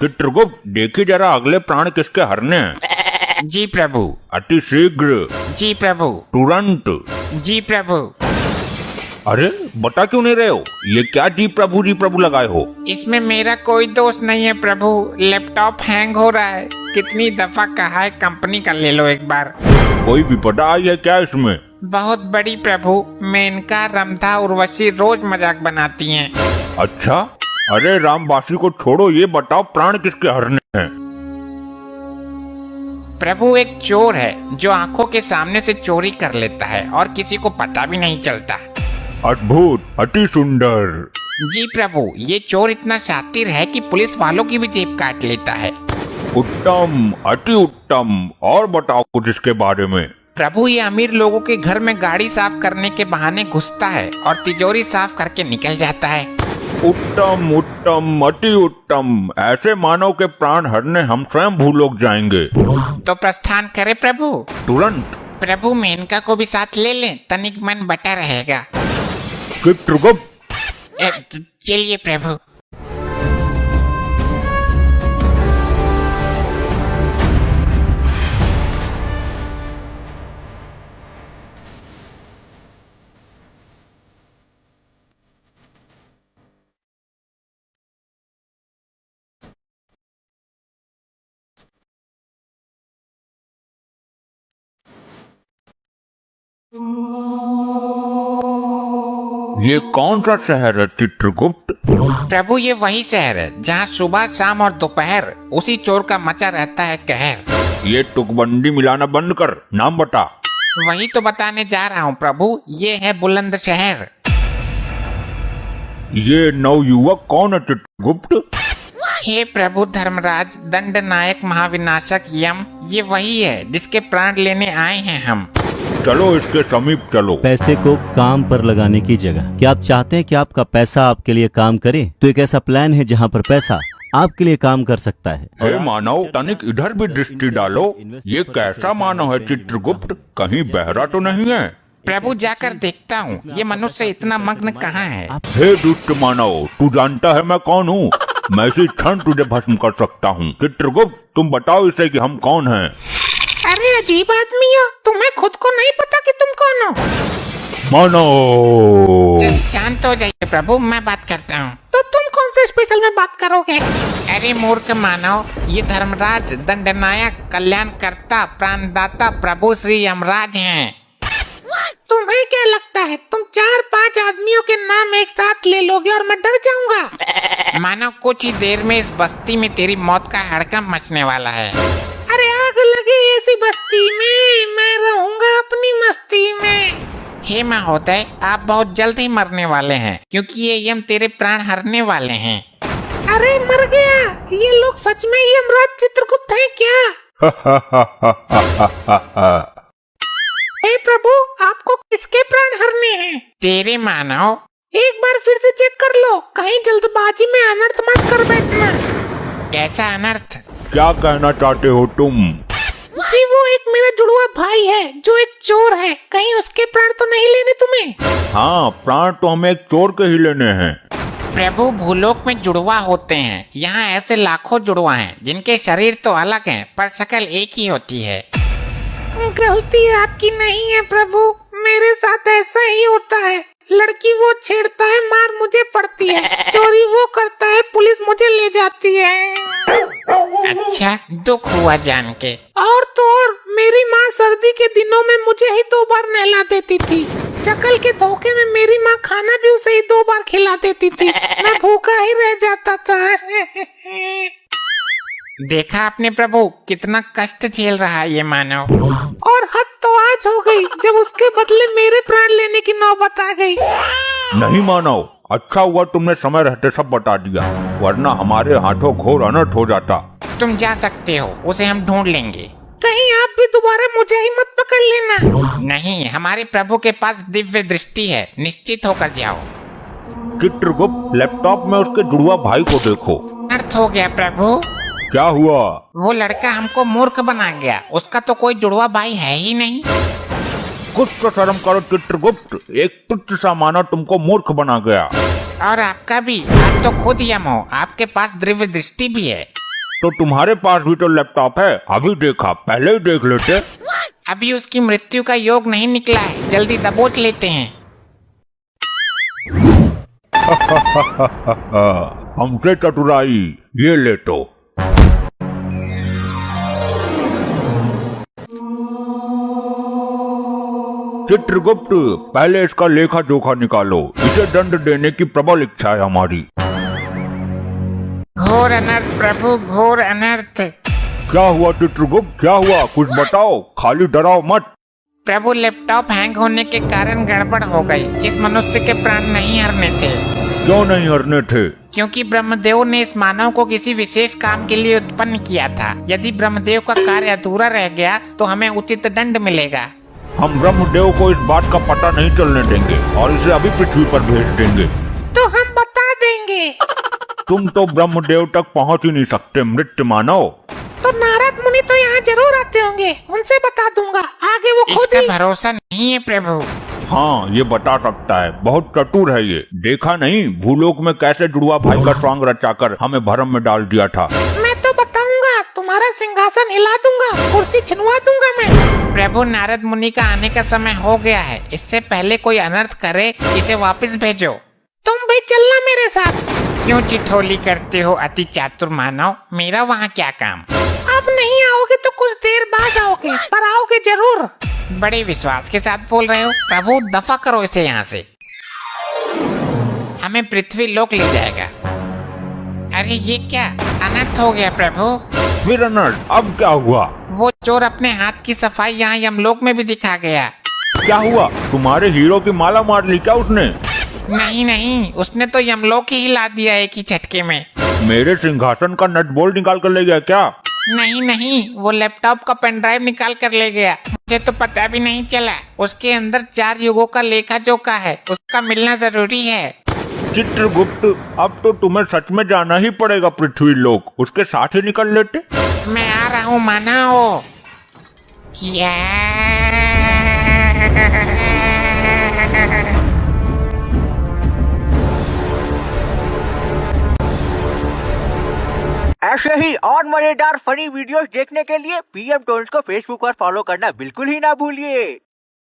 चित्रगुप्त देखिए जरा अगले प्राण किसके हरने हैं। जी प्रभु। अति शीघ्र। जी प्रभु। तुरंत। जी प्रभु। अरे बता क्यों नहीं रहे हो? ये क्या जी प्रभु लगाए हो? इसमें मेरा कोई दोष नहीं है प्रभु, लैपटॉप हैंग हो रहा है। कितनी दफा कहा है कंपनी का ले लो एक बार। कोई विपदा आई है क्या इसमें? बहुत बड़ी प्रभु, मेनका, रंभा, उर्वशी रोज मजाक बनाती हैं। अच्छा, अरे रामवासी को छोड़ो, ये बताओ प्राण किसके हरने हैं? प्रभु एक चोर है जो आंखों के सामने से चोरी कर लेता है और किसी को पता भी नहीं चलता। अद्भुत, अति सुंदर। जी प्रभु, ये चोर इतना शातिर है कि पुलिस वालों की भी जेब काट लेता है। उत्तम, अति उत्तम। और बताओ कुछ इसके बारे में। प्रभु ये अमीर लोगों के घर में गाड़ी साफ करने के बहाने घुसता है और तिजोरी साफ करके निकल जाता है। उत्तम उत्तम, अति उत्तम। ऐसे मानव के प्राण हरने हम स्वयं भूलोक जाएंगे। तो प्रस्थान करे प्रभु। तुरंत। प्रभु मेनका को भी साथ ले लें, तनिक मन बटा रहेगा। चित्रगुप्त। चलिए प्रभु। ये कौन सा शहर है चित्रगुप्त? प्रभु ये वही शहर है जहाँ सुबह शाम और दोपहर उसी चोर का मचा रहता है कहर। ये तुकबंदी मिलाना बंद कर, नाम बता। वही तो बताने जा रहा हूँ प्रभु, ये है बुलंद शहर। ये नवयुवक कौन है चित्रगुप्त? हे प्रभु धर्मराज, दंड नायक, महाविनाशक यम, ये वही है जिसके प्राण लेने आए हैं हम। चलो इसके समीप चलो। पैसे को काम पर लगाने की जगह क्या आप चाहते हैं कि आपका पैसा आपके लिए काम करे? तो एक ऐसा प्लान है जहां पर पैसा आपके लिए काम कर सकता है। हे मानव, तनिक इधर भी दृष्टि डालो। ये कैसा मानव है चित्रगुप्त? कहीं बहरा तो नहीं है? प्रभु जाकर देखता हूँ, ये मनुष्य इतना मग्न कहाँ है। हे दुष्ट मानव, तू जानता है मैं कौन हूँ? मैं इसी क्षण तुझे भस्म कर सकता हूँ। चित्रगुप्त तुम बताओ इसे कि हम कौन हैं। अरे अजीब आदमी हो, तुम्हें खुद को नहीं पता कि तुम कौन हो? मानव शांत हो जाइए प्रभु, मैं बात करता हूँ। तो तुम कौन से स्पेशल में बात करोगे? अरे मूर्ख मानव, ये धर्मराज, दंडनायक, कल्याणकर्ता, प्राणदाता प्रभु श्री यमराज हैं। तुम्हें क्या लगता है तुम 4-5 आदमियों के नाम एक साथ ले लोगे और मैं डर जाऊंगा? मानो कुछ ही देर में इस बस्ती में तेरी मौत का हड़कंप मचने वाला है। अरे आग लगे ऐसी बस्ती में, मैं रहूंगा अपनी मस्ती में। हे महोदय, आप बहुत जल्द ही मरने वाले हैं क्योंकि ये यम तेरे प्राण हरने वाले हैं। अरे मर गया, ये लोग सच में यमराज चित्रगुप्त हैं क्या? हे प्रभु, आपको किसके प्राण हरने हैं? तेरे मानव। एक बार फिर से चेक कर लो, कहीं जल्दबाजी में अनर्थ मत कर बैठना। कैसा अनर्थ? क्या कहना चाहते हो तुम? जी वो एक मेरा जुड़वा भाई है जो एक चोर है, कहीं उसके प्राण तो नहीं लेने तुम्हें? हाँ, प्राण तो हमें एक चोर के ही लेने हैं। प्रभु भूलोक में जुड़वा होते हैं, यहाँ ऐसे लाखों जुड़वा हैं जिनके शरीर तो अलग हैं पर शक्ल एक ही होती है। गलती आपकी नहीं है प्रभु, मेरे साथ ऐसा ही होता है। लड़की वो छेड़ता है, मार मुझे पड़ती है। चोरी वो करता है, पुलिस मुझे ले जाती है। अच्छा, दुख हुआ जान के। और तो और मेरी माँ सर्दी के दिनों में मुझे ही 2 बार नहला देती थी। शक्ल के धोखे में मेरी माँ खाना भी उसे ही 2 बार खिला देती थी। मैं भूखा ही रह जाता था। देखा आपने प्रभु, कितना कष्ट झेल रहा है ये मानव। और हद तो आज हो गई जब उसके बदले मेरे प्राण लेने की नौबत आ गई। नहीं मानव, अच्छा हुआ तुमने समय रहते सब बता दिया, वरना हमारे हाथों घोर अनर्थ हो जाता। तुम जा सकते हो, उसे हम ढूंढ लेंगे। कहीं आप भी दोबारा मुझे ही मत पकड़ लेना। नहीं, हमारे प्रभु के पास दिव्य दृष्टि है, निश्चित होकर जाओ। चित्रगुप्त, लैपटॉप में उसके जुड़वा भाई को देखो। अर्थ हो गया प्रभु। क्या हुआ? वो लड़का हमको मूर्ख बना गया, उसका तो कोई जुड़वा भाई है ही नहीं। कुछ तो शर्म करो चित्रगुप्त, एक तुच्छ सा मानव तुमको मूर्ख बना गया। और आपका भी, आप तो खुद यम हो, आपके पास दिव्य दृष्टि भी है। तो तुम्हारे पास भी तो लैपटॉप है, अभी देखा, पहले ही देख लेते। अभी उसकी मृत्यु का योग नहीं निकला है, जल्दी दबोच लेते हैं। हमसे चतुराई, ये ले तो। चित्रगुप्त, पहले इसका लेखा जोखा निकालो, इसे दंड देने की प्रबल इच्छा है हमारी। घोर अनर्थ प्रभु, घोर अनर्थ। क्या हुआ चित्रगुप्त, क्या हुआ, कुछ बताओ, खाली डराओ मत। प्रभु, लैपटॉप हैंग होने के कारण गड़बड़ हो गई। इस मनुष्य के प्राण नहीं हरने थे। क्यों नहीं हरने थे? क्योंकि ब्रह्मदेव ने इस मानव को किसी विशेष काम के लिए उत्पन्न किया था। यदि ब्रह्मदेव का कार्य अधूरा रह गया तो हमें उचित दंड मिलेगा। हम ब्रह्मदेव को इस बात का पता नहीं चलने देंगे और इसे अभी पृथ्वी पर भेज देंगे। तो हम बता देंगे। तुम तो ब्रह्मदेव तक पहुंच ही नहीं सकते मृत्य मानव। तो नारद मुनि तो यहाँ जरूर आते होंगे, उनसे बता दूंगा, आगे वो खुद ही। इसका भरोसा नहीं है प्रभु। हाँ, ये बता सकता है, बहुत चतुर है ये। देखा नहीं भूलोक में कैसे जुड़वा भाई का स्वांग रचाकर हमें भरम में डाल दिया था। मैं तो बताऊंगा, तुम्हारा सिंहासन हिला दूंगा, कुर्सी छिनवा दूंगा मैं। प्रभु, नारद मुनि का आने का समय हो गया है, इससे पहले कोई अनर्थ करे इसे वापस भेजो। तुम भी चलना मेरे साथ। क्यों चिठोली करते हो अति चातुर मानव, मेरा वहाँ क्या काम। अब नहीं आओगे तो कुछ देर बाद आओगे, पर आओगे जरूर। बड़े विश्वास के साथ बोल रहे हो। प्रभु, दफा करो इसे यहाँ से, हमें पृथ्वी लोक ले जाएगा। अरे ये क्या अनर्थ हो गया प्रभु। फिर अनर्थ, अब क्या हुआ? वो चोर अपने हाथ की सफाई यहाँ यमलोक में भी दिखा गया। क्या हुआ, तुम्हारे हीरो की माला मार ली क्या उसने? नहीं नहीं, उसने तो यमलोक ही हिला दिया एक ही झटके में। मेरे सिंहासन का नट बोल्ट निकाल कर ले गया क्या? नहीं नहीं, वो लैपटॉप का पेन ड्राइव निकाल कर ले गया। मुझे तो पता भी नहीं चला। उसके अंदर 4 युगों का लेखा जोखा है, उसका मिलना जरूरी है। चित्रगुप्त, अब तो तुम्हें सच में जाना ही पड़ेगा पृथ्वी लोक, उसके साथ ही निकल लेते। मैं आ रहा हूँ मानव। ऐसे ही और मजेदार फनी वीडियोस देखने के लिए पीएम टोन्स को फेसबुक पर फॉलो करना बिल्कुल ही ना भूलिए।